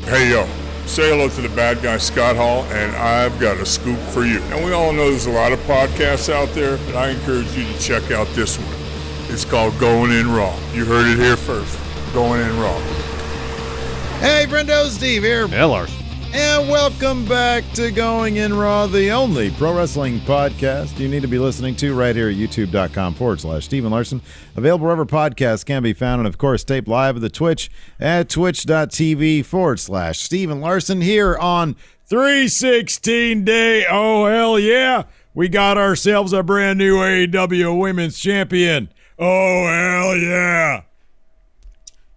Hey, yo, say hello to the bad guy, Scott Hall, and I've got a scoop for you. And we all know there's a lot of podcasts out there, but I encourage you to check out this one. It's called Going In Raw. You heard it here first. Going In Raw. Hey, Friendo, Steve here. Hey, Larson. And welcome back to Going In Raw, the only pro wrestling podcast you need to be listening to right here at youtube.com/Steven Larson. Available wherever podcasts can be found, and of course, taped live at the Twitch at twitch.tv/Steven Larson here on 316 Day. Oh, hell yeah. We got ourselves a brand new AEW Women's Champion. Oh, hell yeah.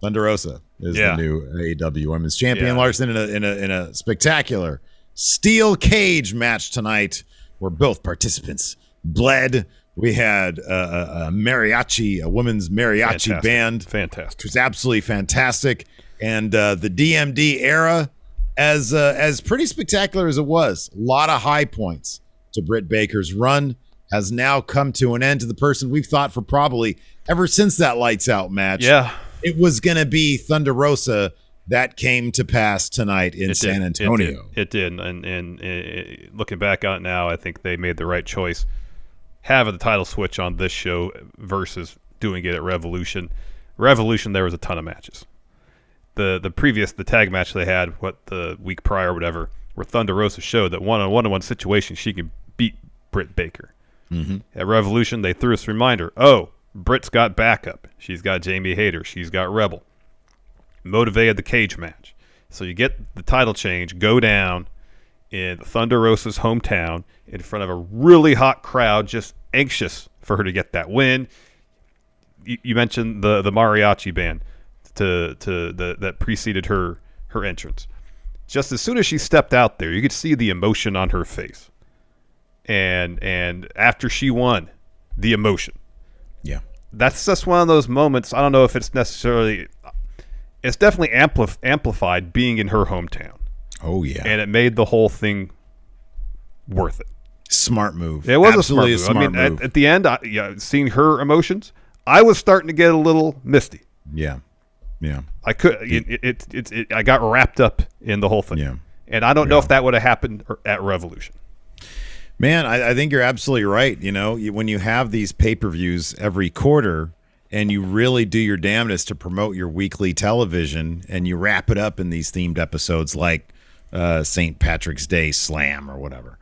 Thunder Rosa is the new AEW Women's Champion. Larson in a spectacular steel cage match tonight where both participants bled. We had a mariachi, a women's mariachi band. Fantastic. It was absolutely fantastic. And the DMD era, as pretty spectacular as it was, a lot of high points to Britt Baker's run, has now come to an end to the person we've thought for probably ever since that Lights Out match. Yeah. It was going to be Thunder Rosa. That came to pass tonight in San Antonio. It did. And looking back on it now, I think they made the right choice. Having the title switch on this show versus doing it at Revolution. Revolution, there was a ton of matches. The tag match they had, the week prior or whatever, where Thunder Rosa showed that one-on-one situation, she can beat Britt Baker. Mm-hmm. At Revolution, they threw us a reminder, Britt's got backup. She's got Jamie Hayter. She's got Rebel. Motivated the cage match. So you get the title change, go down in Thunder Rosa's hometown in front of a really hot crowd, just anxious for her to get that win. You mentioned the mariachi band that preceded her entrance. Just as soon as she stepped out there, you could see the emotion on her face. And after she won, the emotion. Yeah. That's just one of those moments. I don't know if it's necessarily... It's definitely amplified being in her hometown. Oh, yeah. And it made the whole thing worth it. Smart move. It was absolutely a smart move. move. At the end, seeing her emotions, I was starting to get a little misty. Yeah. Yeah. I could. I got wrapped up in the whole thing. Yeah. And I don't know if that would have happened at Revolution. Man, I think you're absolutely right. You know, when you have these pay-per-views every quarter and you really do your damnedest to promote your weekly television and you wrap it up in these themed episodes like St. Patrick's Day Slam or whatever,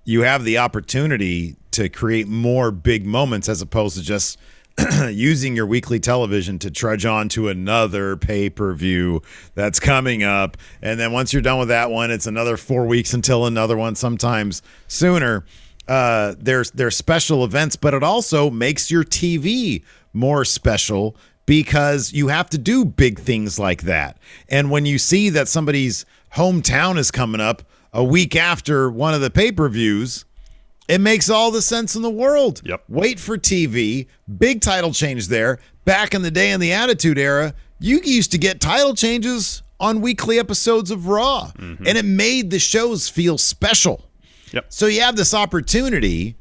you have the opportunity to create more big moments as opposed to just using your weekly television to trudge on to another pay-per-view that's coming up. And then once you're done with that one, it's another 4 weeks until another one, sometimes sooner. There's special events, but it also makes your TV more special because you have to do big things like that. And when you see that somebody's hometown is coming up a week after one of the pay-per-views, it makes all the sense in the world. Yep. Wait for TV. Big title change there. Back in the day in the Attitude Era, you used to get title changes on weekly episodes of Raw. Mm-hmm. And it made the shows feel special. Yep. So you have this opportunity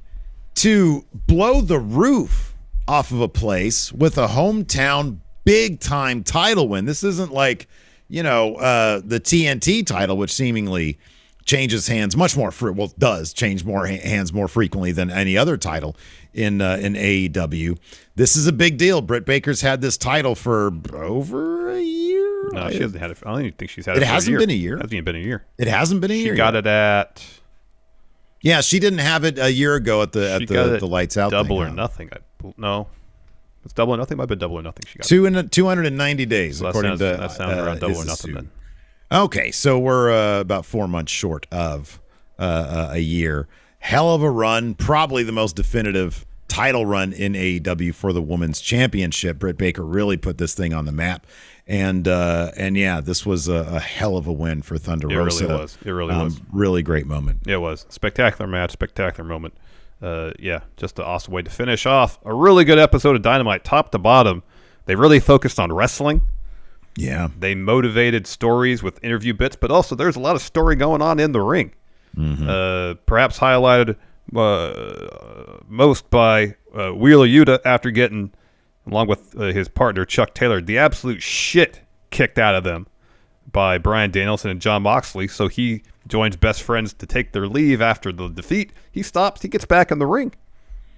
to blow the roof off of a place with a hometown big-time title win. This isn't like, the TNT title, which seemingly changes hands much more does change more hands more frequently than any other title in AEW. This is a big deal. Britt Baker's had this title for over a year. No, she hasn't had it. I don't even think she's had it. It hasn't been a year. It hasn't even been a year. It hasn't been a year. She got it at. Yeah, she didn't have it a year ago at the Lights Out. Double thing, or nothing. No, it's Double or Nothing. Might have been Double or Nothing. She got 290 days, so according to that sounds around Double or Nothing. Then. Okay, so we're about 4 months short of a year. Hell of a run, probably the most definitive title run in AEW for the Women's Championship. Britt Baker really put this thing on the map, and yeah, this was a hell of a win for Thunder Rosa. It really was. Really great moment. It was spectacular match, spectacular moment. Just an awesome way to finish off a really good episode of Dynamite, top to bottom. They really focused on wrestling. Yeah. They motivated stories with interview bits, but also there's a lot of story going on in the ring. Mm-hmm. Perhaps highlighted most by Wheeler Yuta after getting, along with his partner Chuck Taylor, the absolute shit kicked out of them by Bryan Danielson and Jon Moxley, so he joins Best Friends to take their leave after the defeat. He stops. He gets back in the ring.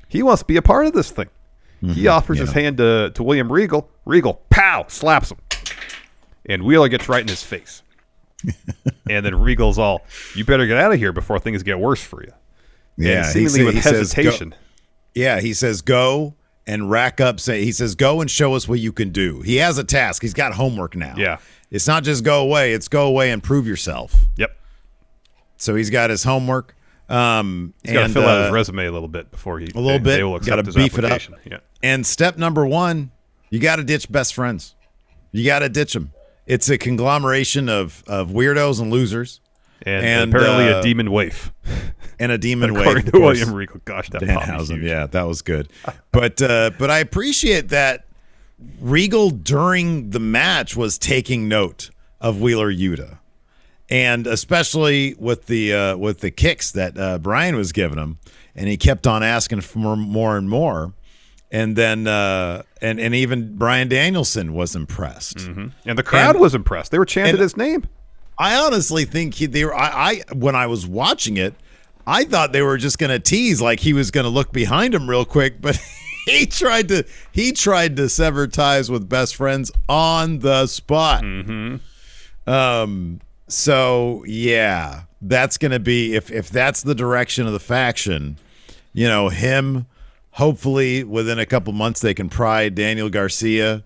He wants to be a part of this thing. He offers his hand to William Regal. Regal, pow, slaps him. And Wheeler gets right in his face. And then Regal's all, you better get out of here before things get worse for you. Yeah, and seemingly with hesitation. He says, go and rack up. He says, go and show us what you can do. He has a task. He's got homework now. Yeah. It's not just go away. It's go away and prove yourself. Yep. So he's got his homework. He's got to fill out his resume a little bit before they will accept got to his beef application. it up. Yeah. And step number 1, you got to ditch Best Friends. You got to ditch them. It's a conglomeration of weirdos and losers. And apparently a demon waif. And a demon waif. According to William Regal. Gosh, that Danhausen. Yeah, that was good. But I appreciate that Regal during the match was taking note of Wheeler Yuta. And especially with the kicks that Brian was giving him, and he kept on asking for more and more, and then and even Bryan Danielson was impressed, and the crowd was impressed. They were chanting his name. I honestly think they were. I when I was watching it, I thought they were just going to tease, like he was going to look behind him real quick, but he tried to sever ties with Best Friends on the spot. So yeah, that's going to be if that's the direction of the faction, him. Hopefully, within a couple months, they can pry Daniel Garcia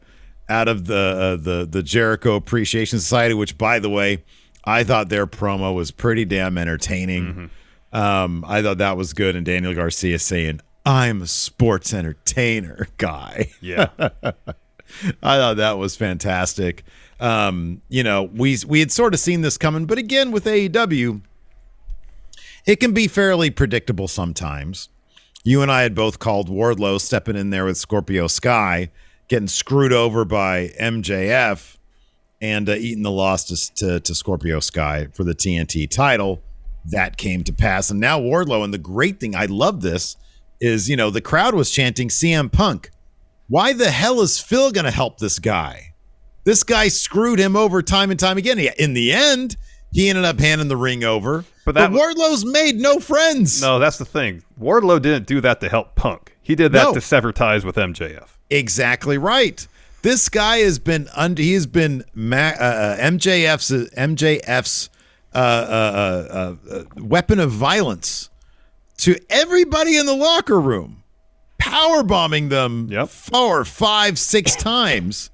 out of the Jericho Appreciation Society. Which, by the way, I thought their promo was pretty damn entertaining. I thought that was good, and Daniel Garcia saying, "I'm a sports entertainer guy." Yeah, I thought that was fantastic. We had sort of seen this coming, but again, with AEW, it can be fairly predictable sometimes. You and I had both called Wardlow stepping in there with Scorpio Sky, getting screwed over by MJF, and eating the loss to Scorpio Sky for the TNT title. That came to pass. And now Wardlow, and the great thing, I love this, is, the crowd was chanting CM Punk. Why the hell is Phil going to help this guy? This guy screwed him over time and time again. In the end, he ended up handing the ring over. But Wardlow's made no friends. No, that's the thing. Wardlow didn't do that to help Punk. He did that to sever ties with MJF. Exactly right. This guy has been MJF's weapon of violence to everybody in the locker room, power bombing them 4, 5, 6 times.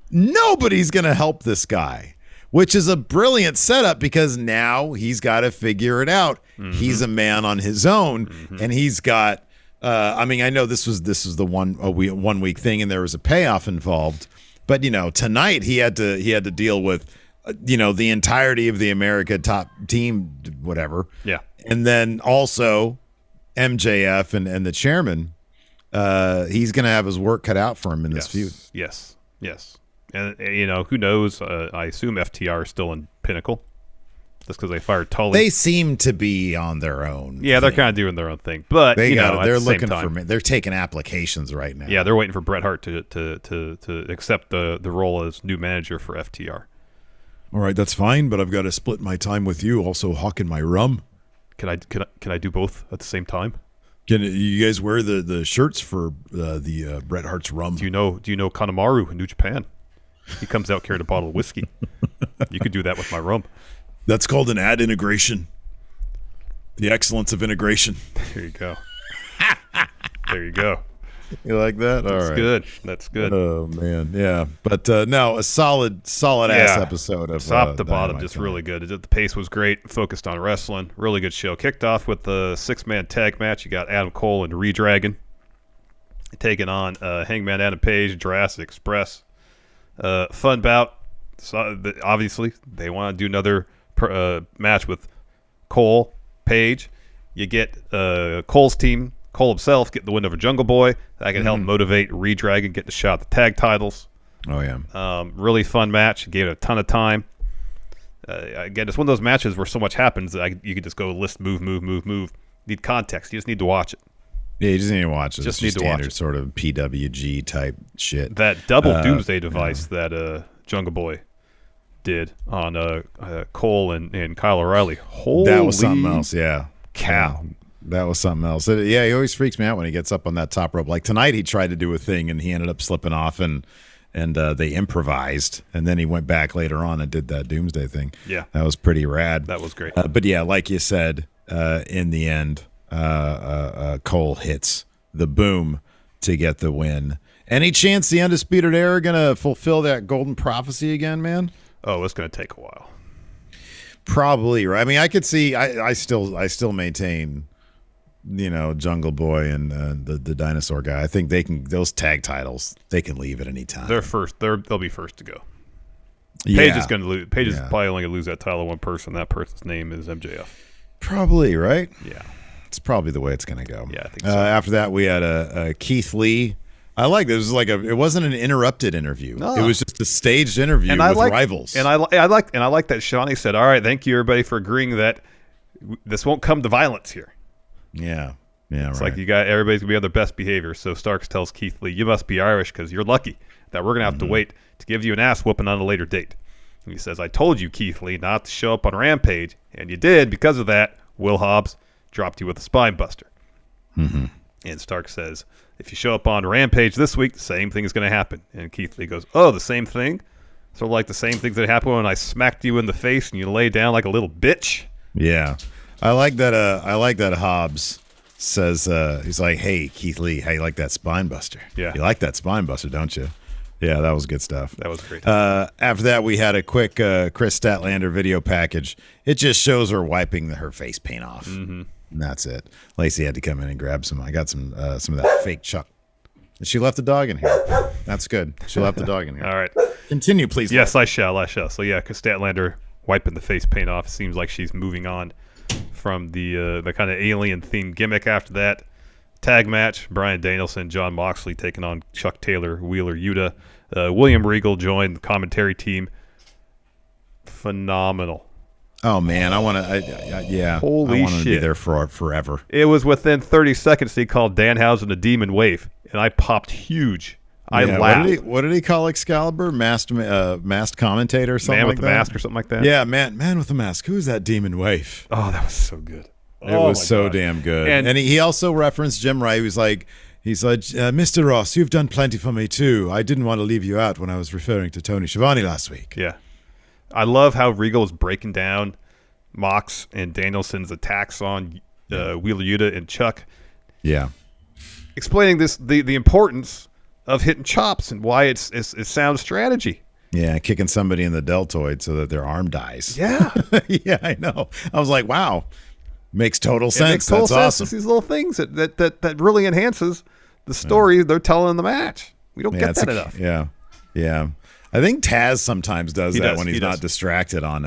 Nobody's going to help this guy, which is a brilliant setup because now he's got to figure it out. He's a man on his own, and he's got. I know this was the 1 week thing, and there was a payoff involved. But tonight he had to deal with the entirety of the America top team, whatever. Yeah, and then also MJF and the chairman. He's going to have his work cut out for him in this feud. Yes. And, who knows? I assume FTR is still in Pinnacle. Just because they fired Tully. They seem to be on their own. Yeah, they're kind of doing their own thing. But, they're looking for me. They're taking applications right now. Yeah, they're waiting for Bret Hart to accept the role as new manager for FTR. All right, that's fine, but I've got to split my time with you, also hawking my rum. Can I do both at the same time? Can you guys wear the shirts for the Bret Hart's rum? Do you know Kanemaru in New Japan? He comes out carrying a bottle of whiskey. You could do that with my rum. That's called an ad integration. The excellence of integration. There you go. There you go. You like that? That's good. That's good. Oh man, yeah. But no, a solid ass episode of top to bottom, Dynamite just tonight. really good. The pace was great. Focused on wrestling. Really good show. Kicked off with the 6-man tag match. You got Adam Cole and Redragon taking on Hangman Adam Page, Jurassic Express. Fun bout. So, obviously, they want to do another match with Cole, Page. You get Cole's team. Cole himself get the win over Jungle Boy. That can help motivate Redragon get the shot at the tag titles. Oh, yeah. Really fun match. Gave it a ton of time. Again, it's one of those matches where so much happens that you could just go list, move. Need context. You just need to watch it. Yeah, you just need to watch it. Just it's need to watch it. Sort of PWG type shit. That double Doomsday device that Jungle Boy did on Cole and Kyle O'Reilly. Holy that was something else. Yeah. cow. Yeah, that was something else. Yeah, he always freaks me out when he gets up on that top rope. Like tonight, he tried to do a thing and he ended up slipping off, and they improvised, and then he went back later on and did that Doomsday thing. Yeah, that was pretty rad. That was great. But yeah, like you said, in the end, Cole hits the boom to get the win. Any chance the Undisputed Era are gonna fulfill that golden prophecy again, man? Oh, it's gonna take a while. Probably, right? I mean, I could see. I still maintain, Jungle Boy and the Dinosaur Guy. I think they can. Those tag titles, they can leave at any time. They're first. They'll be first to go. Yeah. Paige is going to lose. Paige is probably only going to lose that title to one person. That person's name is MJF. Probably, right? Yeah, it's probably the way it's going to go. Yeah, I think so. After that, we had a Keith Lee. I like this. It wasn't an interrupted interview. No. It was just a staged interview with rivals. And I like that Shawnee said, "All right, thank you everybody for agreeing that this won't come to violence here." Yeah, it's like everybody's gonna be on their best behavior. So Starks tells Keith Lee, "You must be Irish because you're lucky that we're gonna have to wait to give you an ass whooping on a later date." And he says, "I told you, Keith Lee, not to show up on Rampage, and you did. Because of that, Will Hobbs dropped you with a spine buster." Mm-hmm. And Stark says, "If you show up on Rampage this week, the same thing is going to happen." And Keith Lee goes, "Oh, the same thing? Sort of like the same things that happened when I smacked you in the face and you lay down like a little bitch?" Yeah. I like that Hobbs says, he's like, "Hey, Keith Lee, how you like that spine buster?" Yeah. You like that spine buster, don't you? Yeah, that was good stuff. That was great. After that, we had a quick Chris Statlander video package. It just shows her wiping her face paint off. Mm-hmm. And that's it. Lacey had to come in and grab some. I got some of that fake Chuck. She left the dog in here. That's good. She left the dog in here. All right. Continue, please. Yes, I shall. So, yeah, Chris Statlander wiping the face paint off. It seems like she's moving on from the kind of alien-themed gimmick after that. Tag match, Bryan Danielson, Jon Moxley taking on Chuck Taylor, Wheeler Yuta. William Regal joined the commentary team. Phenomenal. Oh man, I want to. Holy I want to be shit. there for forever. It was within 30 seconds he called Danhausen a demon wave, and I popped huge. I laughed. What did he call Excalibur? Masked commentator or something Man like with that? the mask or something like that. Yeah, man with the mask. Who's that demon wave? Oh, that was so good. It was so damn good. And he also referenced Jim Wright. He's like, Mr. Ross, you've done plenty for me too. I didn't want to leave you out when I was referring to Tony Schiavone last week. Yeah. I love how Regal is breaking down Mox and Danielson's attacks on Wheeler Yuta and Chuck. Yeah. Explaining the importance of hitting chops and why it's sound strategy. Yeah, kicking somebody in the deltoid so that their arm dies. Yeah. Yeah, I know. I was like, wow. Makes total sense. It makes total sense. Awesome. It's these little things that really enhances the story they're telling in the match. We don't get that enough. Yeah. Yeah. I think Taz sometimes does that when he's not distracted on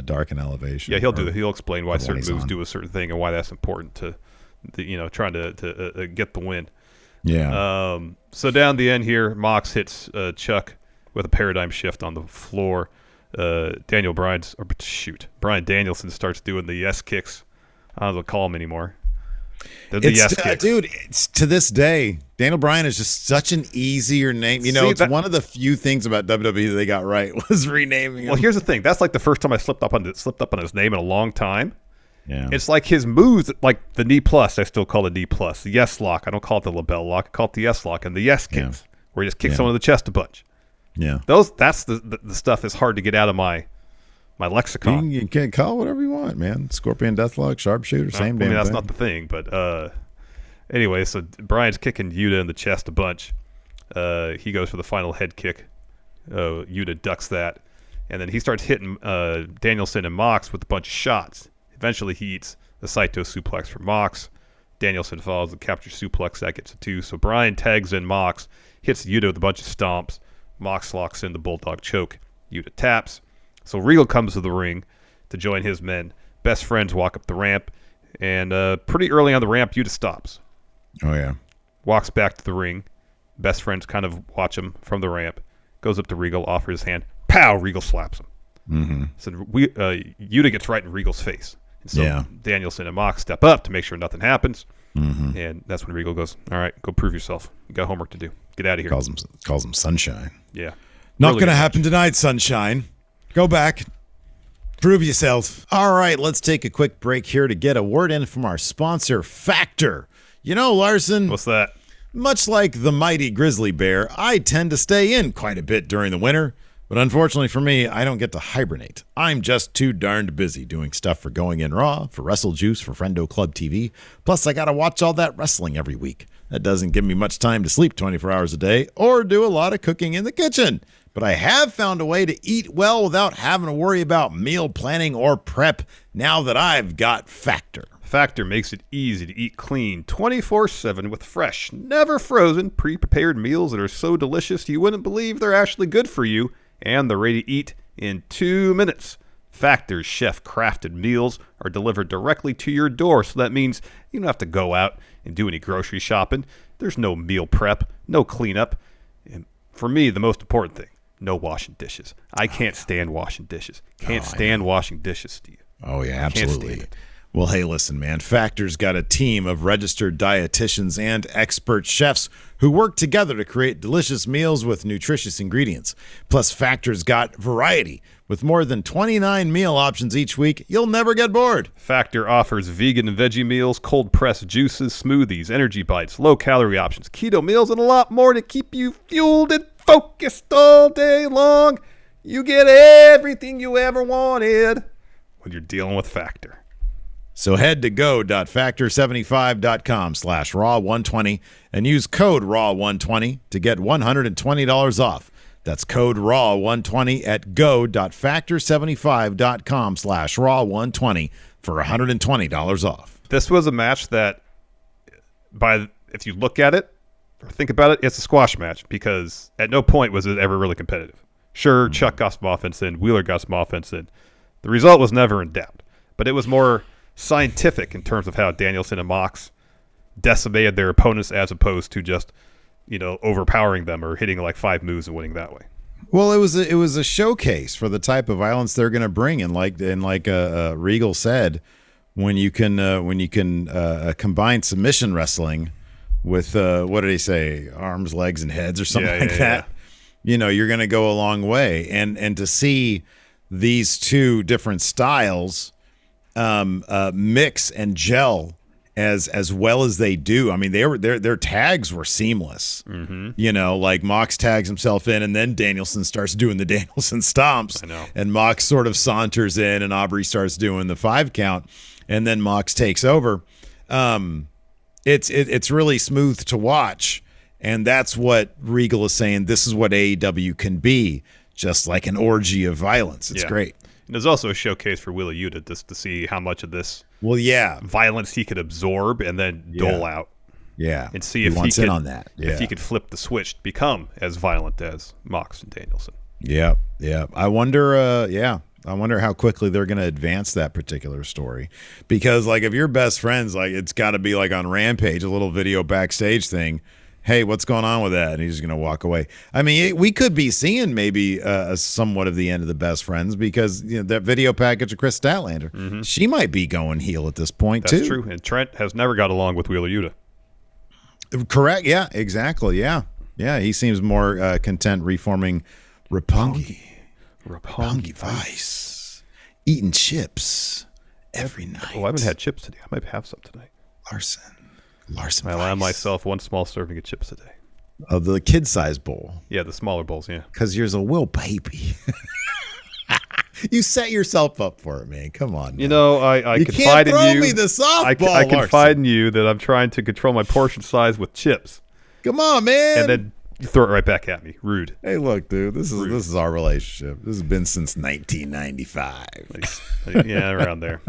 Dark and Elevation. Yeah, he'll explain why certain moves do a certain thing and why that's important to trying to get the win. Yeah. So down the end here, Mox hits Chuck with a paradigm shift on the floor. Bryan Danielson starts doing the yes kicks. I don't know what to call him anymore. Dude, it's to this day, Daniel Bryan is just such an easier name. It's one of the few things about WWE that they got right was renaming him. Well, here's the thing. That's like the first time I slipped up on his name in a long time. Yeah. It's like his moves, like the knee plus, I still call it knee plus. The yes lock, I don't call it the label lock. I call it the yes lock. And the yes kicks, where he just kicks someone in the chest a bunch. Yeah. That's the stuff that's hard to get out of my lexicon. You can call it whatever you want, man. Scorpion Deathlock, Sharpshooter, same damn thing. That's not the thing, but anyway, so Bryan's kicking Yuta in the chest a bunch. He goes for the final head kick. Yuta ducks that, and then he starts hitting Danielson and Mox with a bunch of shots. Eventually, he eats the Saito suplex for Mox. Danielson follows the capture suplex. That gets a 2. So Bryan tags in Mox, hits Yuta with a bunch of stomps. Mox locks in the Bulldog choke. Yuta taps. So Regal comes to the ring to join his men. Best friends walk up the ramp, and pretty early on the ramp, Yuta stops. Oh, yeah. Walks back to the ring. Best friends kind of watch him from the ramp. Goes up to Regal, offers his hand. Pow! Regal slaps him. Mm-hmm. So Yuta gets right in Regal's face. And so Danielson and Mox step up to make sure nothing happens. Mm-hmm. And that's when Regal goes, all right, go prove yourself. You got homework to do. Get out of here. Calls him Sunshine. Yeah. Not going to happen tonight, Sunshine. Go back. Prove yourself. All right, let's take a quick break here to get a word in from our sponsor, Factor. You know, Larson. What's that? Much like the mighty grizzly bear, I tend to stay in quite a bit during the winter. But unfortunately for me, I don't get to hibernate. I'm just too darned busy doing stuff for Going In Raw, for Wrestle Juice, for Friendo Club TV. Plus, I got to watch all that wrestling every week. That doesn't give me much time to sleep 24 hours a day or do a lot of cooking in the kitchen. But I have found a way to eat well without having to worry about meal planning or prep now that I've got Factor. Factor makes it easy to eat clean 24/7 with fresh, never frozen, pre-prepared meals that are so delicious you wouldn't believe they're actually good for you, and they're ready to eat in 2 minutes. Factor's chef-crafted meals are delivered directly to your door, so that means you don't have to go out and do any grocery shopping. There's no meal prep, no cleanup. And for me, the most important thing, no washing dishes. I can't stand washing dishes. Can't stand washing dishes, Steve. Oh, yeah, Can't absolutely. stand it. Well, hey, listen, man. Factor's got a team of registered dietitians and expert chefs who work together to create delicious meals with nutritious ingredients. Plus, Factor's got variety. With more than 29 meal options each week, you'll never get bored. Factor offers vegan and veggie meals, cold-pressed juices, smoothies, energy bites, low-calorie options, keto meals, and a lot more to keep you fueled and focused all day long. You get everything you ever wanted when you're dealing with Factor. So head to go.factor75.com/raw120 and use code RAW120 to get $120 off. That's code RAW120 at go.factor75.com/raw120 for $120 off. This was a match that, if you look at it or think about it, it's a squash match because at no point was it ever really competitive. Sure, Chuck got some offense in, Wheeler got some offense in. The result was never in doubt, but it was more scientific in terms of how Danielson and Mox decimated their opponents as opposed to just, overpowering them or hitting like 5 moves and winning that way. Well, it was a showcase for the type of violence they're going to bring, and like Regal said, when you can combine submission wrestling with what did he say, arms, legs, and heads or something that, you're going to go a long way, and to see these two different styles mix and gel as well as they do. I mean, their tags were seamless. Mm-hmm. Like Mox tags himself in, and then Danielson starts doing the Danielson stomps. I know. And Mox sort of saunters in, and Aubrey starts doing the 5 count, and then Mox takes over. It's really smooth to watch, and that's what Regal is saying. This is what AEW can be, just like an orgy of violence. It's great. And there's also a showcase for Wheeler Yuta just to see how much of this violence he could absorb and then dole out. Yeah. And see if he wants he in could, on that. Yeah. if he could flip the switch to become as violent as Mox and Danielson. Yeah. Yeah. I wonder how quickly they're going to advance that particular story. Because like if you're best friends, like it's got to be like on Rampage, a little video backstage thing. Hey, what's going on with that? And he's just going to walk away. I mean, we could be seeing maybe somewhat of the end of the best friends because that video package of Chris Statlander, she might be going heel at this point too. That's true. And Trent has never got along with Wheeler Yuta. Correct. Yeah, exactly. Yeah. Yeah. He seems more content reforming Roppongi Vice, eating chips every night. Oh, I haven't had chips today. I might have some tonight. Larson I allow myself 1 small serving of chips today. Of the kid-sized bowl. Yeah, the smaller bowls, yeah. Because yours a will baby. You set yourself up for it, man. Come on. Now. I you confide can't in throw you. me the softball, I confide in you that I'm trying to control my portion size with chips. Come on, man. And then you throw it right back at me. Rude. Hey, look, dude. This is our relationship. This has been since 1995. Yeah, around there.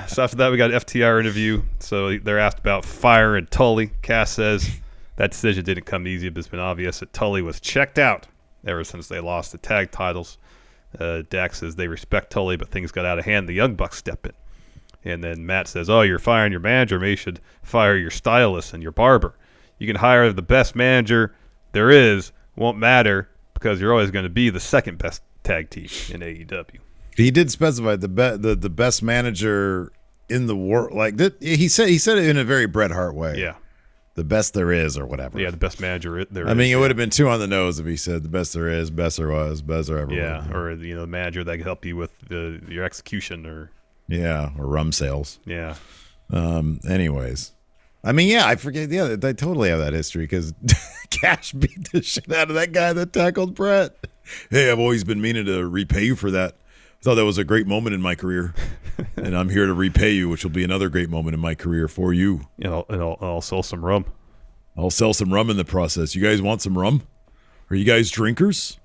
So after that, we got an FTR interview. So they're asked about Fire and Tully. Cass says that decision didn't come easy, but it's been obvious that Tully was checked out ever since they lost the tag titles. Dax says they respect Tully, but things got out of hand. The Young Bucks step in. And then Matt says, you're firing your manager. Maybe you should fire your stylist and your barber. You can hire the best manager there is, won't matter because you're always going to be the second best tag team in AEW. He did specify the best manager in the world. Like that, he said it in a very Bret Hart way. Yeah, the best there is or whatever. Yeah, the best manager there is. I mean, it would have been too on the nose if he said the best there is, best there was, best there ever Yeah, was. or the manager that could help you with your execution or rum sales. Yeah. Anyways. I mean, I forget. Yeah, they totally have that history because Cash beat the shit out of that guy that tackled Brett. Hey, I've always been meaning to repay you for that. I thought that was a great moment in my career, and I'm here to repay you, which will be another great moment in my career for you. And I'll sell some rum. I'll sell some rum in the process. You guys want some rum? Are you guys drinkers?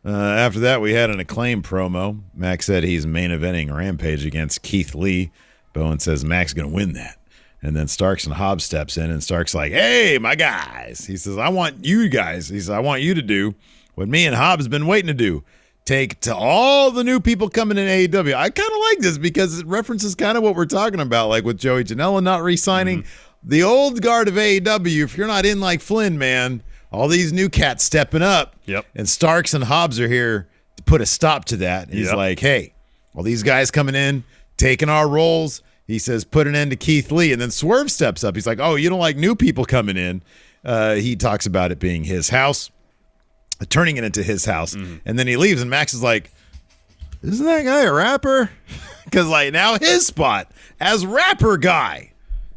After that, we had an Acclaim promo. Max said he's main eventing Rampage against Keith Lee. Bowen says Max is going to win that. And then Starks and Hobbs steps in, and Starks like, hey, my guys. He says, I want you guys. He says, I want you to do what me and Hobbs have been waiting to do. Take to all the new people coming in AEW. I kind of like this because it references kind of what we're talking about, like with Joey Janela not re-signing. Mm-hmm. The old guard of AEW, if you're not in like Flynn, man, all these new cats stepping up. Yep. And Starks and Hobbs are here to put a stop to that. And he's like, hey, all these guys coming in, taking our roles. He says, put an end to Keith Lee. And then Swerve steps up. He's like, oh, you don't like new people coming in. He talks about it being his house, turning it into his house. Mm-hmm. And then he leaves, and Max is like, isn't that guy a rapper? Because like now his spot as rapper guy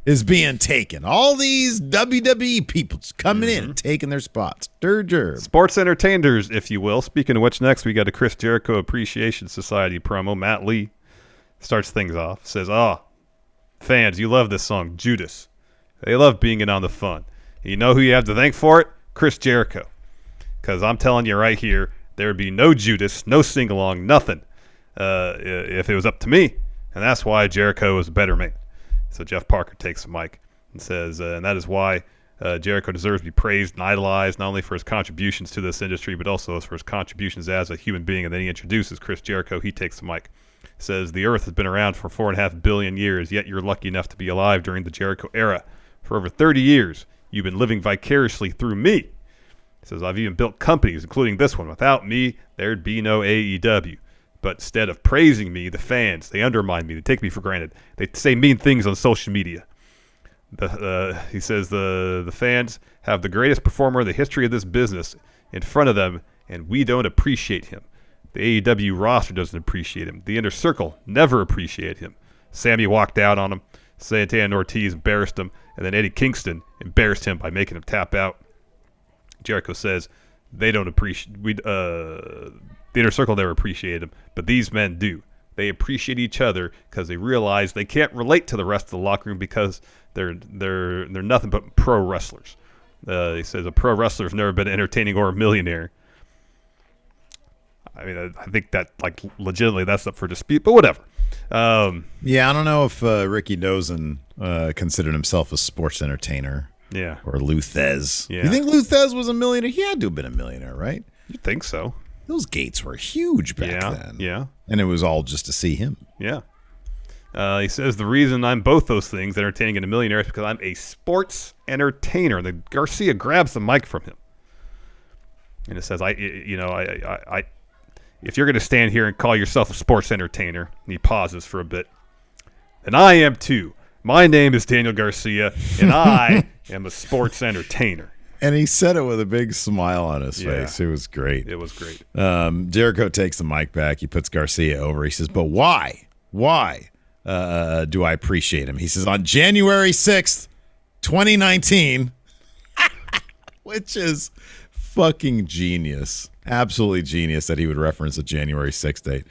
is being taken. All these WWE people just coming in and taking their spots. Dirger. Sports entertainers, if you will. Speaking of which, next we got a Chris Jericho Appreciation Society promo. Matt Lee starts things off. Says, fans, you love this song, Judas. They love being in on the fun. You know who you have to thank for it? Chris Jericho. Because I'm telling you right here, there would be no Judas, no sing-along, nothing if it was up to me. And that's why Jericho is a better man. So Jeff Parker takes the mic and says, and that is why Jericho deserves to be praised and idolized, not only for his contributions to this industry, but also for his contributions as a human being. And then he introduces Chris Jericho. He takes the mic. Says, the earth has been around for 4.5 billion years, yet you're lucky enough to be alive during the Jericho era. For over 30 years, you've been living vicariously through me. He says, I've even built companies, including this one. Without me, there'd be no AEW. But instead of praising me, the fans, they undermine me. They take me for granted. They say mean things on social media. He says the fans have the greatest performer in the history of this business in front of them, and we don't appreciate him. The AEW roster doesn't appreciate him. The Inner Circle never appreciated him. Sammy walked out on him. Santana and Ortiz embarrassed him. And then Eddie Kingston embarrassed him by making him tap out. Jericho says they don't appreciate the Inner Circle never appreciated him, but these men do. They appreciate each other because they realize they can't relate to the rest of the locker room because they're nothing but pro wrestlers. He says a pro wrestler has never been entertaining or a millionaire. I mean, I think that, like, legitimately that's up for dispute, but whatever. I don't know if Ricky Dozen considered himself a sports entertainer. Yeah. Or Luthez. Yeah. You think Luthez was a millionaire? He had to have been a millionaire, right? You'd think so. Those gates were huge back then. Yeah. And it was all just to see him. Yeah. He says the reason I'm both those things, entertaining and a millionaire, is because I'm a sports entertainer. And then Garcia grabs the mic from him. And it says, if you're going to stand here and call yourself a sports entertainer, and he pauses for a bit, then I am too. My name is Daniel Garcia, and I am a sports entertainer. And he said it with a big smile on his face. It was great. It was great. Jericho takes the mic back. He puts Garcia over. He says, but why? Why do I appreciate him? He says, on January 6th, 2019, which is fucking genius. Absolutely genius that he would reference the January 6th date.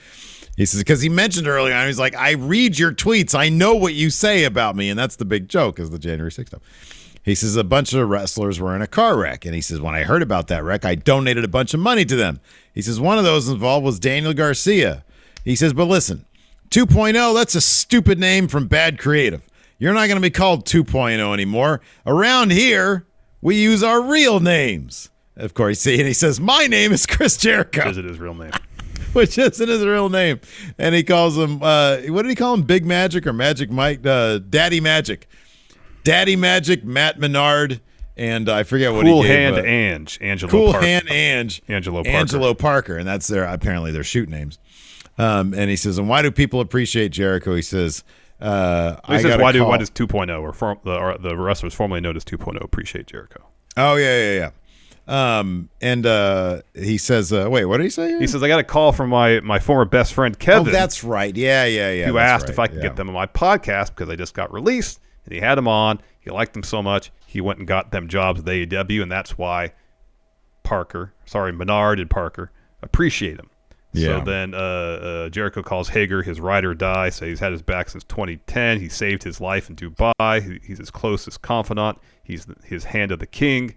He says, because he mentioned earlier on, he's like, I read your tweets. I know what you say about me. And that's the big joke is the January 6th stuff. He says, a bunch of wrestlers were in a car wreck. And he says, when I heard about that wreck, I donated a bunch of money to them. He says, one of those involved was Daniel Garcia. He says, but listen, 2.0, that's a stupid name from Bad Creative. You're not going to be called 2.0 anymore. Around here, we use our real names. Of course, and he says, my name is Chris Jericho. Which isn't his real name. Which isn't his real name. And he calls him, what did he call him? Big Magic or Magic Mike? Daddy Magic. Daddy Magic, Matt Menard, and I forget what cool he gave. Hand Ange. Angelo Cool Parker. Hand Ange. Angelo Parker. And that's apparently their shoot names. And he says, and why do people appreciate Jericho? He says, He says, why does 2.0 or the wrestlers formerly known as 2.0 appreciate Jericho? Oh, yeah. And he says, wait, what did he say here? He says, I got a call from my former best friend, Kevin. Oh, that's right. Yeah. Who asked if I could get them on my podcast because they just got released, and he had them on. He liked them so much, he went and got them jobs at AEW, and that's why Menard and Parker appreciate him. Yeah. So then Jericho calls Hager his ride or die. So he's had his back since 2010. He saved his life in Dubai. He's his closest confidant. He's his hand of the king.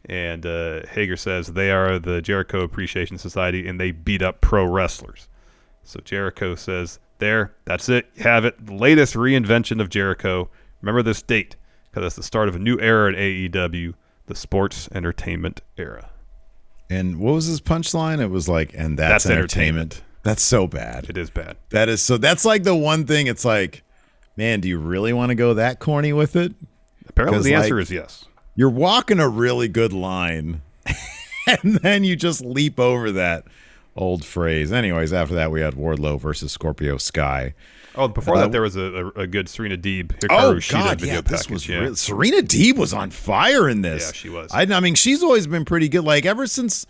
And Hager says they are the Jericho Appreciation Society, and they beat up pro wrestlers. So Jericho says, that's it. You have it. The latest reinvention of Jericho. Remember this date, because it's the start of a new era in AEW, the sports entertainment era. And what was his punchline? It was like, and that's entertainment. That's so bad. It is bad. That's like the one thing. It's like, man, do you really want to go that corny with it? Apparently the answer is yes. You're walking a really good line, and then you just leap over that old phrase. Anyways, after that, we had Wardlow versus Scorpio Sky. Oh, before that, there was a good Serena Deeb Hikaru Shida video package. This was Serena Deeb was on fire in this. Yeah, she was. I mean, she's always been pretty good. Like ever since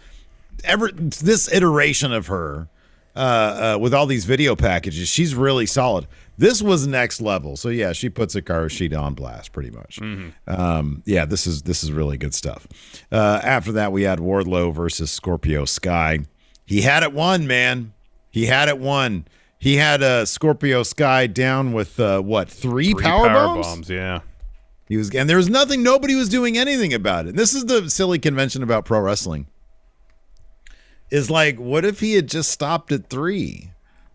this iteration of her, with all these video packages, she's really solid. This was next level. So yeah, she puts Hikaru Shida on blast pretty much. Mm-hmm. Yeah, this is really good stuff. After that, we had Wardlow versus Scorpio Sky. He had it won, man. He had it won. He had Scorpio Sky down with three power bombs? Yeah. And there was nothing. Nobody was doing anything about it. And this is the silly convention about pro wrestling. Is like, what if he had just stopped at 3?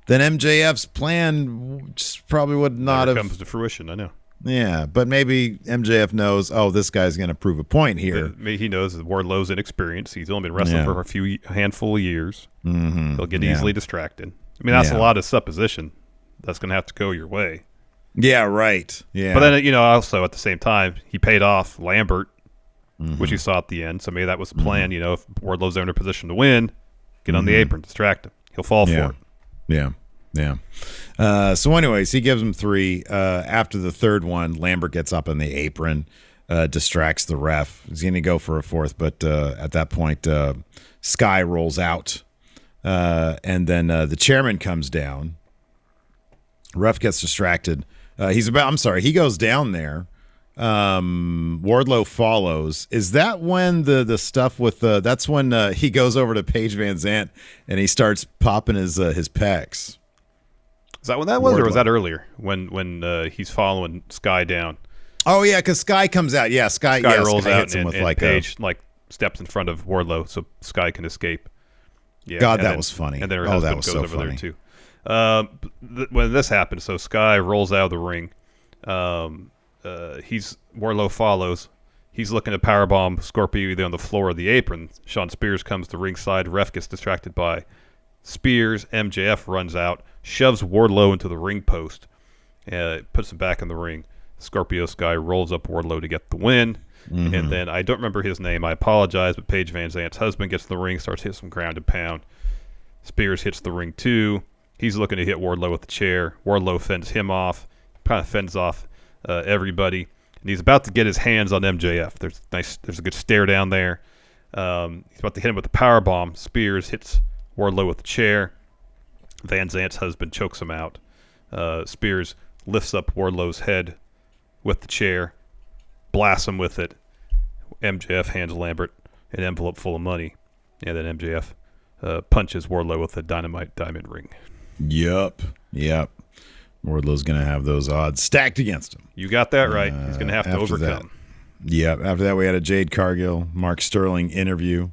Then MJF's plan just probably would not have comes to fruition. I know. Yeah, but maybe MJF knows. Oh, this guy's going to prove a point here. He knows that Wardlow's inexperienced. He's only been wrestling for a handful of years. Mm-hmm. He'll get easily distracted. I mean, that's a lot of supposition. That's going to have to go your way. Yeah, right. Yeah. But then, also at the same time, he paid off Lambert, which you saw at the end. So maybe that was the plan. If Wardlow's in a position to win, get on the apron, distract him. He'll fall for it. Yeah. So anyways, he gives him 3. After the third one, Lambert gets up on the apron, distracts the ref. He's going to go for a 4th, but at that point, Sky rolls out. And then the chairman comes down. Ref gets distracted. He goes down there. Wardlow follows. Is that when the stuff with that's when he goes over to Paige Van Zant and he starts popping his pecs? Is that when that was, Wardlow. Or was that earlier when he's following Sky down? Oh yeah, because Sky comes out. Yeah, Sky rolls Sky out hits him with and Paige steps in front of Wardlow so Sky can escape. Yeah, God, that was funny. And then her husband goes over there too. When this happens, so Sky rolls out of the ring. Wardlow follows. He's looking to powerbomb Scorpio either on the floor or the apron. Sean Spears comes to ringside. Ref gets distracted by Spears. MJF runs out, shoves Wardlow into the ring post, puts him back in the ring. Scorpio Sky rolls up Wardlow to get the win. Mm-hmm. And then I don't remember his name. I apologize, but Paige Van Zant's husband gets in the ring, starts hitting some ground and pound. Spears hits the ring too. He's looking to hit Wardlow with the chair. Wardlow fends him off, kind of fends off everybody, and he's about to get his hands on MJF. There's a good stare down there. He's about to hit him with the power bomb. Spears hits Wardlow with the chair. Van Zant's husband chokes him out. Spears lifts up Wardlow's head with the chair, blasts him with it. MJF hands Lambert an envelope full of money, and then MJF punches Wardlow with a dynamite diamond ring. Yep. Wardlow's going to have those odds stacked against him. You got that right. He's going to have to overcome. After that, we had a Jade Cargill, Mark Sterling interview.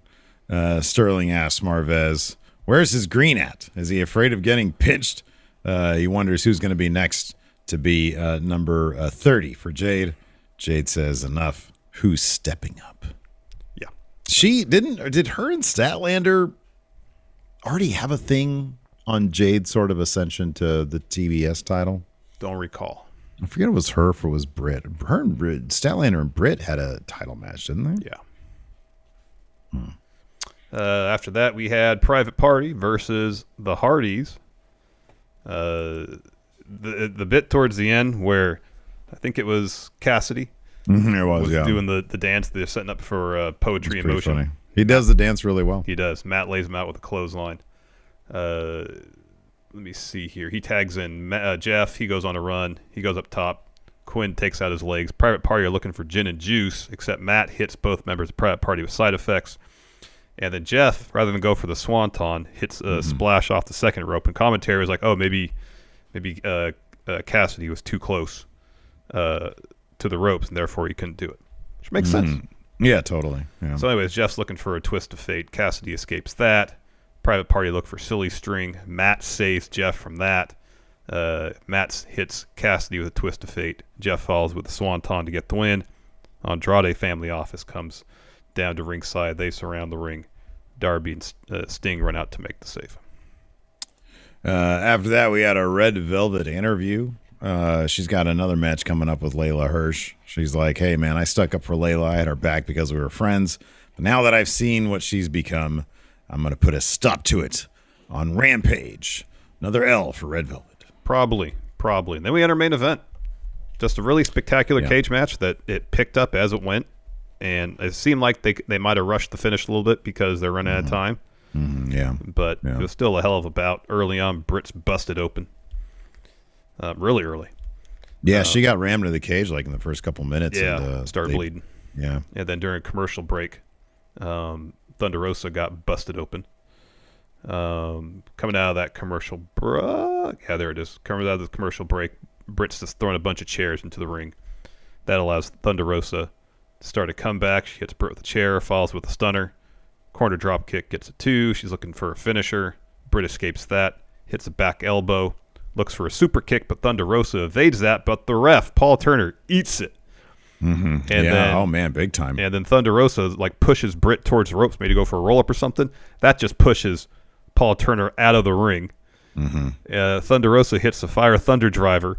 Sterling asks Marvez, where's his green at? Is he afraid of getting pinched? He wonders who's going to be next to be number 30 for Jade. Jade says, enough. Who's stepping up? Yeah. Did her and Statlander already have a thing on Jade's sort of ascension to the TBS title? Don't recall. I forget it was her or it was Britt. Her and Statlander and Britt had a title match, didn't they? Yeah. After that, we had Private Party versus the Hardys. the bit towards the end where I think it was Cassidy It was doing the dance. They're setting up for poetry in motion. Funny. He does the dance really well. He does. Matt lays him out with a clothesline. Let me see here. He tags in Jeff. He goes on a run. He goes up top. Quinn takes out his legs. Private Party are looking for gin and juice, except Matt hits both members of Private Party with side effects. And then Jeff, rather than go for the swanton, hits a splash off the second rope. And commentary was like, oh, maybe Cassidy was too close to the ropes, and therefore he couldn't do it. Which makes sense. Yeah, totally. Yeah. So anyways, Jeff's looking for a twist of fate. Cassidy escapes that. Private Party look for silly string. Matt saves Jeff from that. Matt hits Cassidy with a twist of fate. Jeff falls with the swanton to get the win. Andrade family office comes down to ringside. They surround the ring. Darby and Sting run out to make the save. After that, we had a Red Velvet interview. She's got another match coming up with Layla Hirsch. She's like, hey, man, I stuck up for Layla. I had her back because we were friends. But now that I've seen what she's become, I'm going to put a stop to it on Rampage. Another L for Red Velvet. Probably. And then we had our main event. Just a really spectacular cage match that it picked up as it went. And it seemed like they might have rushed the finish a little bit because they're running out of time. But it was still a hell of a bout. Early on, Britt's busted open. Really early. Yeah, she got rammed into the cage like in the first couple minutes. Yeah, and, started bleeding. Yeah. And then during a commercial break, Thunder Rosa got busted open. Coming out of that commercial break. Yeah, there it is. Coming out of the commercial break, Britt's just throwing a bunch of chairs into the ring. That allows Thunder Rosa to start a comeback. She hits Britt with a chair, follows with a stunner. Corner drop kick, gets a 2. She's looking for a finisher. Britt escapes that. Hits a back elbow. Looks for a super kick, but Thunder Rosa evades that. But the ref, Paul Turner, eats it. And then, oh man, big time. And then Thunder Rosa like pushes Britt towards the ropes, maybe to go for a roll up or something. That just pushes Paul Turner out of the ring. Thunder Rosa hits the Fire Thunder Driver.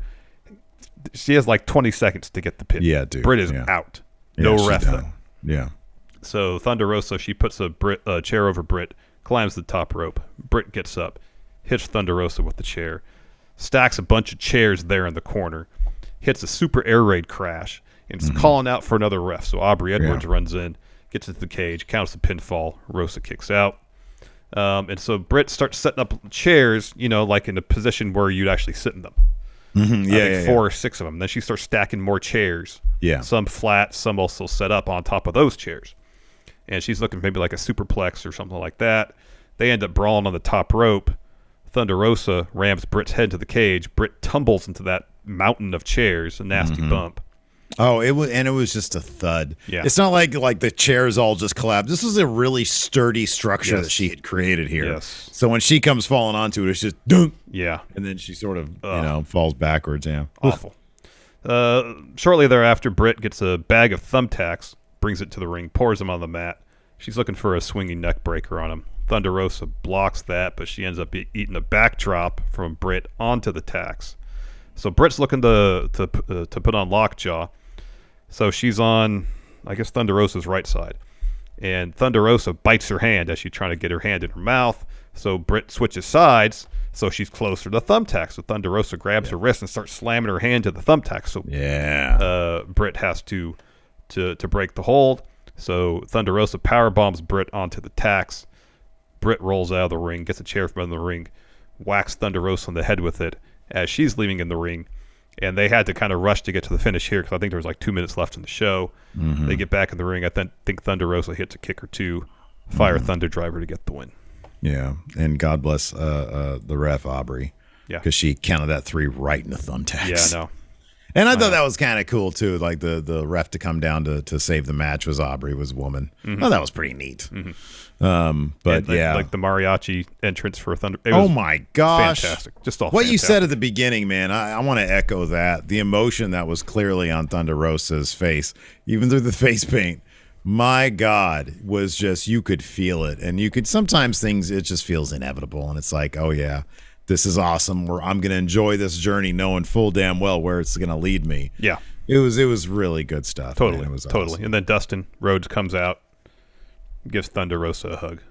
She has like 20 seconds to get the pin. Yeah, dude. Britt is out. No ref though. Yeah. So Thunder Rosa, she puts a chair over Britt, climbs the top rope. Britt gets up, hits Thunder Rosa with the chair, stacks a bunch of chairs there in the corner, hits a super air raid crash, and is calling out for another ref. So Aubrey Edwards runs in, gets into the cage, counts the pinfall. Rosa kicks out. And so Britt starts setting up chairs, like in a position where you'd actually sit in them. Four or six of them. Then she starts stacking more chairs. Yeah. Some flat, some also set up on top of those chairs. And she's looking maybe like a superplex or something like that. They end up brawling on the top rope. Thunder Rosa rams Britt's head to the cage. Britt tumbles into that mountain of chairs, a nasty bump. Oh, it was just a thud. Yeah. It's not like the chairs all just collapsed. This was a really sturdy structure that she had created here. Yes. So when she comes falling onto it, it's just dunk. Yeah. And then she sort of falls backwards. Yeah. Awful. Shortly thereafter, Britt gets a bag of thumbtacks, brings it to the ring, pours them on the mat. She's looking for a swinging neck breaker on him. Thunder Rosa blocks that, but she ends up eating a backdrop from Britt onto the tacks. So Britt's looking to put on lockjaw. So she's on, I guess, Thunder Rosa's right side. And Thunder Rosa bites her hand as she's trying to get her hand in her mouth. So Britt switches sides, so she's closer to the thumbtack. So Thunder Rosa grabs her wrist and starts slamming her hand to the thumbtack. So Britt has to break the hold. So Thunder Rosa powerbombs Britt onto the tacks. Britt rolls out of the ring, gets a chair from under the ring, whacks Thunder Rosa on the head with it as she's leaving in the ring. And they had to kind of rush to get to the finish here because I think there was like 2 minutes left in the show. They get back in the ring. I think Thunder Rosa hits a kick or two. Fire Thunder Driver to get the win. Yeah, and God bless the ref, Aubrey. Yeah. Because she counted that 3 right in the thumbtacks. Yeah, I know. And I thought that was kind of cool, too. Like the ref to come down to save the match was Aubrey, was a woman. Oh, that was pretty neat. But like the mariachi entrance for Thunder. Oh my gosh. Fantastic. Just all what fantastic. You said at the beginning, man, I want to echo that. The emotion that was clearly on Thunder Rosa's face, even through the face paint, my God, was just, you could feel it. And you could, sometimes it just feels inevitable. And it's like, oh yeah, this is awesome. I'm going to enjoy this journey knowing full damn well where it's going to lead me. Yeah. It was really good stuff. Totally. Man. It was totally. awesome. And then Dustin Rhodes comes out, gives Thunder Rosa a hug.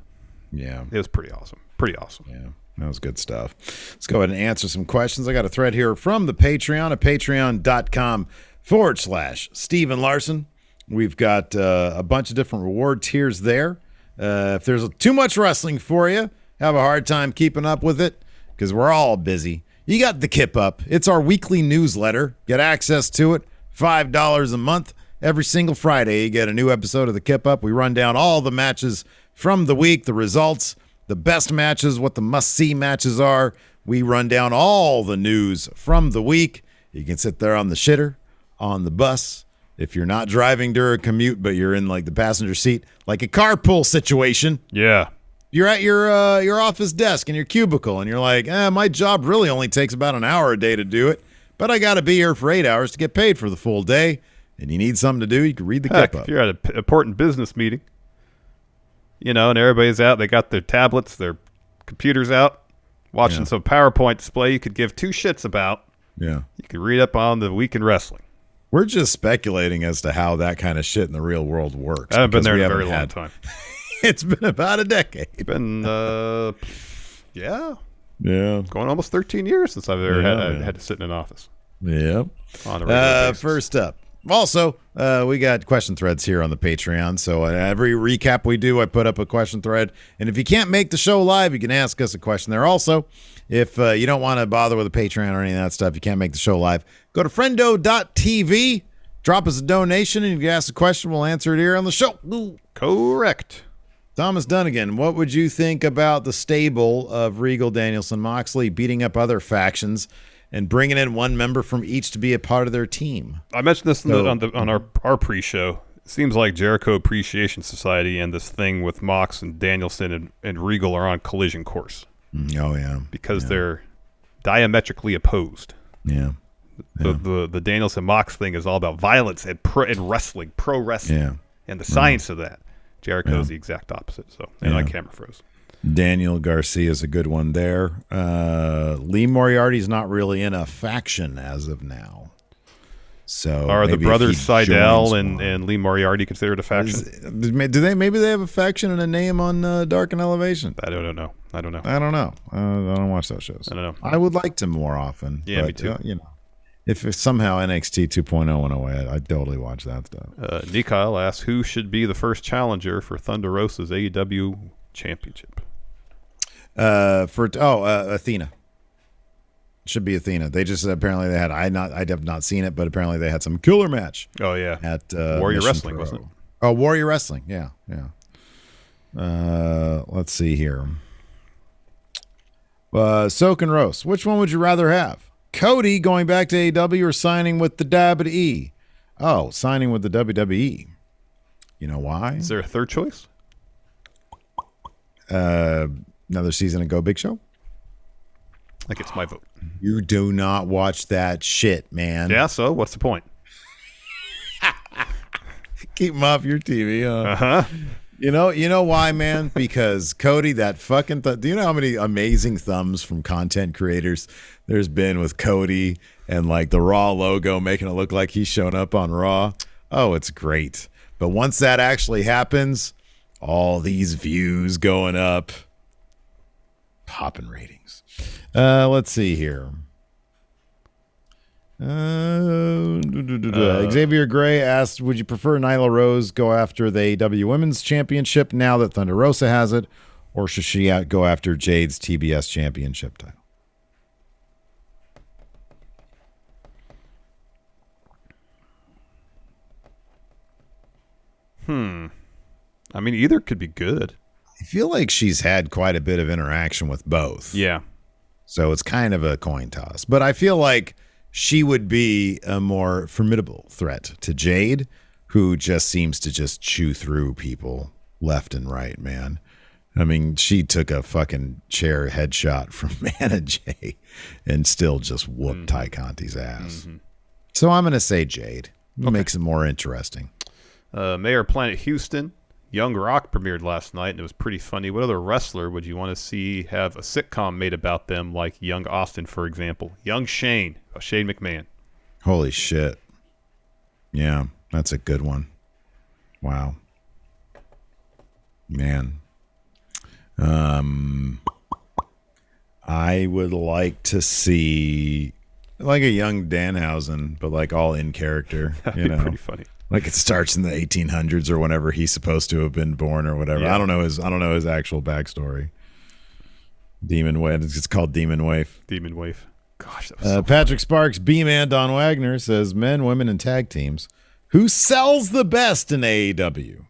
Yeah. It was pretty awesome. Pretty awesome. Yeah. That was good stuff. Let's go ahead and answer some questions. I got a thread here from the Patreon at patreon.com/Steven Larson. We've got a bunch of different reward tiers there. If there's too much wrestling for you, have a hard time keeping up with it because we're all busy. You got the Kip Up. It's our weekly newsletter. Get access to it. $5 a month. Every single Friday, you get a new episode of the Kip Up. We run down all the matches from the week, the results, the best matches, what the must-see matches are. We run down all the news from the week. You can sit there on the shitter, on the bus. If you're not driving during a commute, but you're in like the passenger seat, like a carpool situation. Yeah. You're at your office desk in your cubicle, and you're like, my job really only takes about an hour a day to do it, but I got to be here for 8 hours to get paid for the full day, and you need something to do, you can read the Kip Up. If you're at an important business meeting, and everybody's out, they got their tablets, their computers out, watching some PowerPoint display you could give two shits about. Yeah. You could read up on the week in wrestling. We're just speculating as to how that kind of shit in the real world works. I haven't been there in a very long time. It's been about a decade. It's been, Yeah. Going almost 13 years since I've ever had to sit in an office. Yep. On a regular basis. First up. Also, we got question threads here on the Patreon. So every recap we do, I put up a question thread. And if you can't make the show live, you can ask us a question there. Also, if you don't want to bother with a Patreon or any of that stuff, you can't make the show live, go to friendo.tv, drop us a donation, and if you ask a question, we'll answer it here on the show. Ooh, correct. Thomas Dunnigan, what would you think about the stable of Regal, Danielson, Moxley beating up other factions and bringing in one member from each to be a part of their team? I mentioned this on our pre-show. It seems like Jericho Appreciation Society and this thing with Mox and Danielson and Regal are on collision course. Oh, yeah. Because they're diametrically opposed. Yeah. The Danielson Mox thing is all about violence and wrestling, pro wrestling, and the science of that. Jericho's the exact opposite. So, and my camera froze. Daniel Garcia is a good one there. Lee Moriarty's not really in a faction as of now. So are the brothers Seidel and Lee Moriarty considered a faction? Maybe they have a faction and a name on Dark and Elevation? I don't know. I don't don't watch those shows. I don't know. I would like to more often. Yeah, but, me too. If somehow NXT 2.0 went away, I'd totally watch that stuff. Nikyle asks, who should be the first challenger for Thunder Rosa's AEW championship? Athena. Should be Athena. They just apparently they had I have not seen it, but apparently they had some killer match. Oh yeah, at Warrior Mission Wrestling, Pro. wasn't it? Oh, Warrior Wrestling. Yeah. Let's see here. Soak and Roast. Which one would you rather have? Cody going back to AEW or signing with the WWE? Oh, signing with the WWE. You know why? Is there a third choice? Another season of Go Big Show? Like it's my vote. You do not watch that shit, man. Yeah, so what's the point? Keep them off your TV. Uh-huh. You know why, man? Because Cody, that fucking do you know how many amazing thumbs from content creators there's been with Cody and like the Raw logo making it look like he's shown up on Raw? Oh, it's great. But once that actually happens, all these views going up, popping ratings. Let's see here. Xavier Gray asked, would you prefer Nyla Rose go after the AEW Women's Championship now that Thunder Rosa has it, or should she go after Jade's TBS Championship title? I mean, either could be good. I feel like she's had quite a bit of interaction with both. Yeah. So it's kind of a coin toss. But I feel like she would be a more formidable threat to Jade, who just seems to just chew through people left and right, man. I mean, she took a fucking chair headshot from Manna Jay and still just whooped Ty Conti's ass. So I'm going to say Jade. It makes it more interesting. Mayor Planet Houston, Young Rock premiered last night, and it was pretty funny. What other wrestler would you want to see have a sitcom made about them, like Young Austin, for example? Young Shane McMahon. Holy shit. Yeah, that's a good one. Wow. Man. I would like to see like a young Danhausen, but like all in character. That'd be pretty funny. Like it starts in the 1800s or whenever he's supposed to have been born or whatever. Yeah. I don't know his actual backstory. Demon Waif. It's called Demon Waif. Demon Waif. Gosh, that was so Patrick Sparks, B-Man Don Wagner says men, women, and tag teams. Who sells the best in AEW?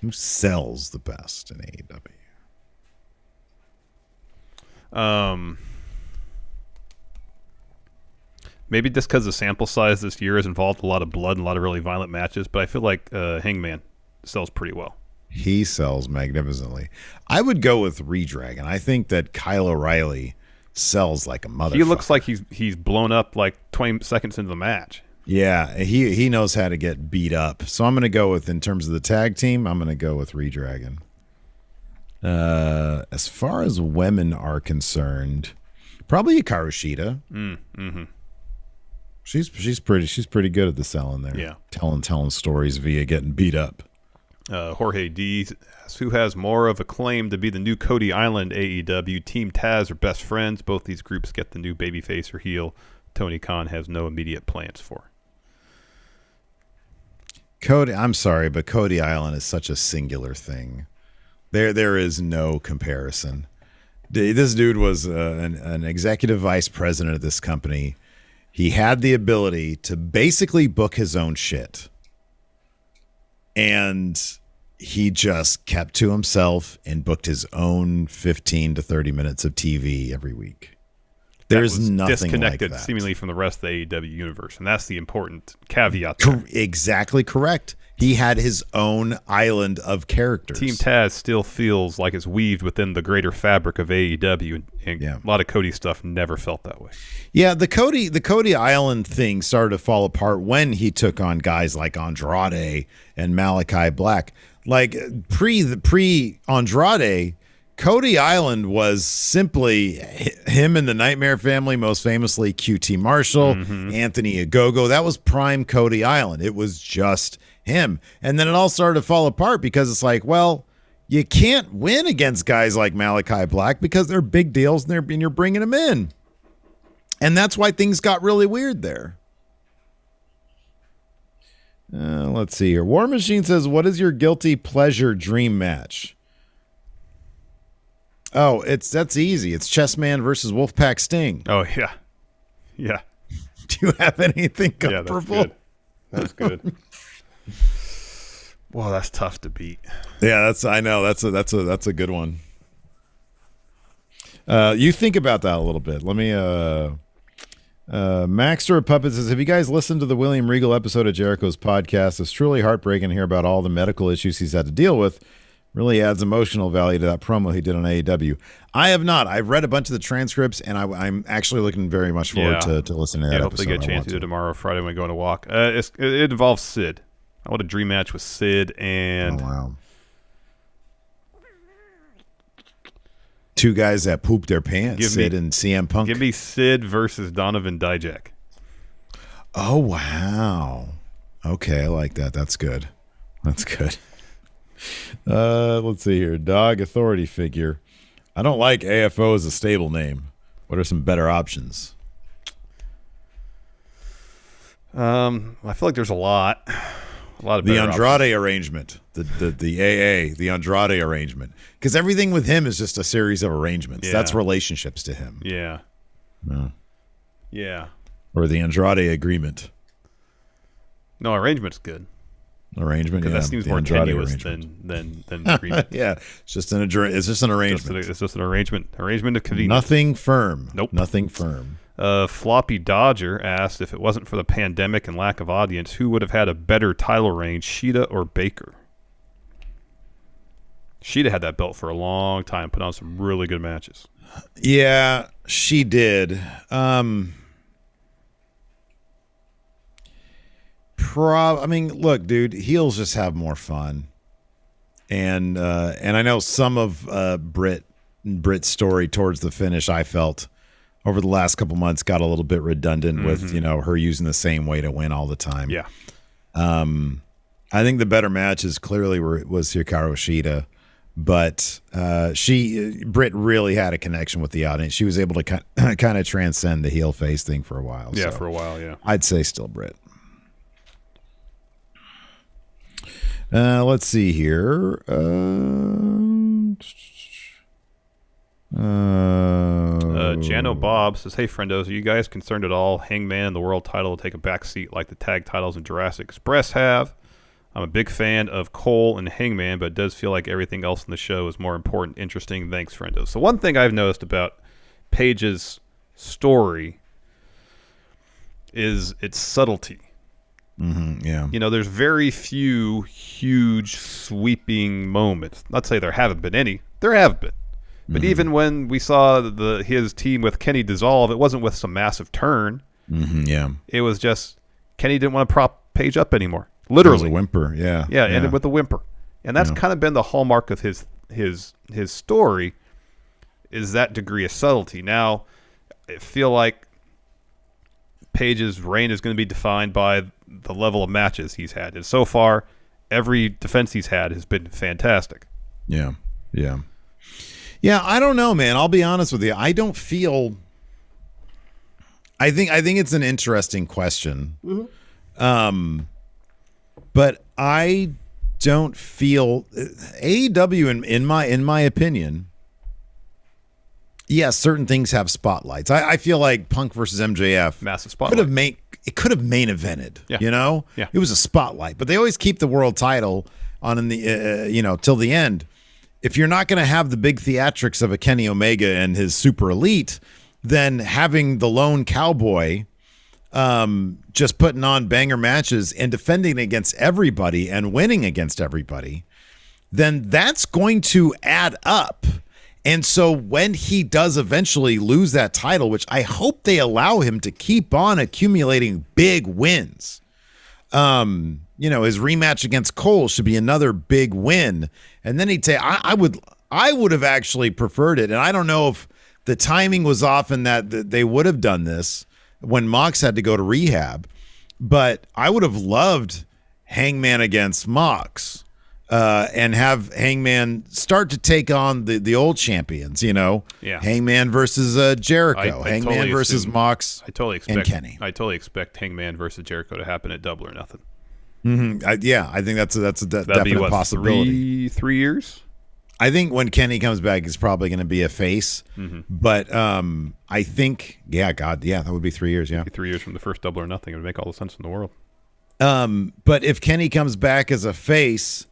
Who sells the best in AEW? Maybe just because the sample size this year has involved a lot of blood and a lot of really violent matches, but I feel like Hangman sells pretty well. He sells magnificently. I would go with Redragon. I think that Kyle O'Reilly sells like a motherfucker. He looks like he's blown up like 20 seconds into the match. Yeah, he knows how to get beat up. So I'm going to go with, in terms of the tag team, I'm going to go with Redragon. As far as women are concerned, probably Hikaru Shida. Mm-hmm. She's pretty good at the selling there. Yeah, telling stories via getting beat up. Jorge D asks, who has more of a claim to be the new Cody Island AEW? Team Taz are best friends. Both these groups get the new babyface or heel Tony Khan has no immediate plans for. Cody, I'm sorry, but Cody Island is such a singular thing. There is no comparison. This dude was an executive vice president of this company. He had the ability to basically book his own shit. And he just kept to himself and booked his own 15 to 30 minutes of TV every week. There's nothing disconnected like that. Seemingly from the rest of the AEW universe, and that's the important caveat there. Exactly correct. He had his own island of characters. Team Taz still feels like it's weaved within the greater fabric of AEW, and Yeah. a lot of Cody stuff never felt that way. Yeah, the Cody Island thing started to fall apart when he took on guys like Andrade and Malachi Black. Like pre Andrade, Cody Island was simply him and the Nightmare Family, most famously QT Marshall, Anthony Ogogo. That was prime Cody Island. It was just him. And then it all started to fall apart because it's like, well, you can't win against guys like Malachi Black because they're big deals and you're bringing them in. And that's why things got really weird there. Let's see here. War Machine says, what is your guilty pleasure dream match? Oh, that's easy. It's Chessman versus Wolfpack Sting. Oh, yeah. Yeah. Do you have anything Yeah, comparable? that's good. Whoa, that's tough to beat. Yeah, I know. That's a good one. You think about that a little bit. Let me Maxter of Puppets says, have you guys listened to the William Regal episode of Jericho's podcast? It's truly heartbreaking to hear about all the medical issues he's had to deal with. Really adds emotional value to that promo he did on AEW. I have not. I've read a bunch of the transcripts, and I'm actually looking very much forward to listening to that episode. Hopefully get a chance to do it tomorrow or Friday when we go on a walk. It involves Sid. I want a dream match with Sid and... Oh, wow. Two guys that pooped their pants, Sid and CM Punk. Give me Sid versus Donovan Dijak. Oh, wow. Okay, I like that. That's good. That's good. Let's see here. Dog Authority Figure. I don't like AFO as a stable name. What are some better options? I feel like there's a lot of the better Andrade options. arrangement, the AA, the Andrade arrangement, because everything with him is just a series of arrangements. Yeah. That's relationships to him. Yeah. No. Yeah. Or the Andrade agreement. No, arrangement's good. Arrangement, Because yeah. that seems the more Andrade tenuous arrangement. than agreement. Yeah, it's just an arrangement. It's just an arrangement of convenience. Nothing firm. Nope. Nothing firm. Floppy Dodger asked, if it wasn't for the pandemic and lack of audience, who would have had a better title reign, Sheeta or Baker? Sheeta had that belt for a long time, put on some really good matches. Yeah, she did. I mean, look, dude, heels just have more fun, and I know some of Britt's story towards the finish, I felt over the last couple months got a little bit redundant with her using the same way to win all the time. Yeah, I think the better matches clearly was Hikaru Shida. but Britt really had a connection with the audience. She was able to kind of transcend the heel face thing for a while. Yeah, so for a while, yeah. I'd say still Britt. Let's see here. Jano Bob says, "Hey, friendos, are you guys concerned at all? Hangman and the world title will take a back seat like the tag titles in Jurassic Express have. I'm a big fan of Cole and Hangman, but it does feel like everything else in the show is more important, interesting. Thanks, friendos." So one thing I've noticed about Paige's story is its subtlety. Yeah. You know, there's very few huge sweeping moments. Not to say there haven't been any. There have been. But even when we saw his team with Kenny dissolve, it wasn't with some massive turn. Yeah. It was just Kenny didn't want to prop Paige up anymore. Literally. It was a whimper, yeah. Yeah, ended with a whimper. And that's kind of been the hallmark of his story, is that degree of subtlety. Now, I feel like Paige's reign is going to be defined by the level of matches he's had. And so far, every defense he's had has been fantastic. Yeah. I don't know, man. I'll be honest with you. I don't feel. I think it's an interesting question. But I don't feel AEW in my opinion. Yes, certain things have spotlights. I feel like Punk versus MJF Massive spotlight. could have main evented. Yeah. You know, Yeah. It was a spotlight, but they always keep the world title on in the till the end. If you're not going to have the big theatrics of a Kenny Omega and his super elite, then having the lone cowboy just putting on banger matches and defending against everybody and winning against everybody, then that's going to add up. And so when he does eventually lose that title, which I hope they allow him to keep on accumulating big wins, his rematch against Cole should be another big win. And then he'd say, I would have actually preferred it. And I don't know if the timing was off and that they would have done this when Mox had to go to rehab, but I would have loved Hangman against Mox and have Hangman start to take on the old champions, Yeah. Hangman versus Jericho, Hangman versus Mox and Kenny. I totally expect Hangman versus Jericho to happen at Double or Nothing. I think that's a definite possibility. 3 years? I think when Kenny comes back, it's probably going to be a face. But I think, that would be 3 years. Yeah, 3 years from the first Double or Nothing. It would make all the sense in the world. But if Kenny comes back as a face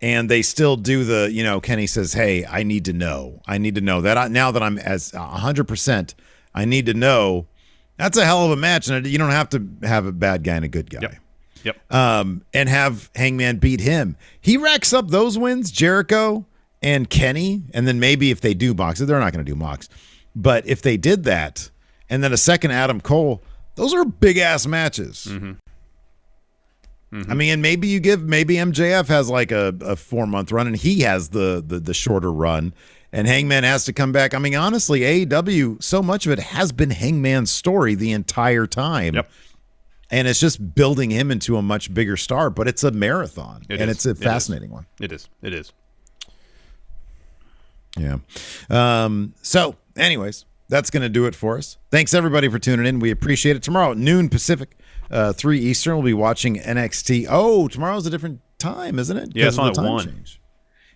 and they still do Kenny says, "Hey, I need to know that now that I'm as 100%, I need to know." That's a hell of a match, and you don't have to have a bad guy and a good guy. Yep. And have Hangman beat him. He racks up those wins, Jericho and Kenny, and then maybe if they do Mox, they're not going to do Mox, but if they did that, and then a second Adam Cole, those are big ass matches. I mean, and maybe MJF has like a 4-month run, and he has the shorter run, and Hangman has to come back. I mean, honestly, AEW, so much of it has been Hangman's story the entire time. Yep. And it's just building him into a much bigger star, but it's a marathon, it's a fascinating one. It is. Yeah. So, anyways, that's going to do it for us. Thanks, everybody, for tuning in. We appreciate it. Tomorrow at noon Pacific, 3 Eastern, we'll be watching NXT. Oh, tomorrow's a different time, isn't it? Yeah, it's on at 1. Change.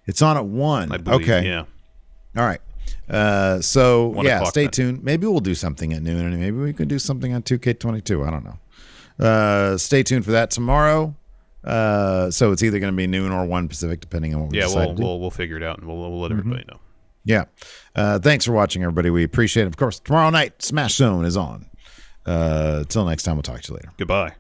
It's on at 1. I believe, okay. Yeah. All right. So, 1 o'clock stay then. tuned. Maybe we'll do something at noon, and maybe we can do something on 2K22. I don't know. Stay tuned for that tomorrow. So it's either going to be noon or 1 Pacific, depending on what we decide to do. We'll figure it out, and we'll let everybody know. Yeah. Thanks for watching, everybody. We appreciate it. Of course, tomorrow night, Smash Zone is on. Till next time, we'll talk to you later. Goodbye.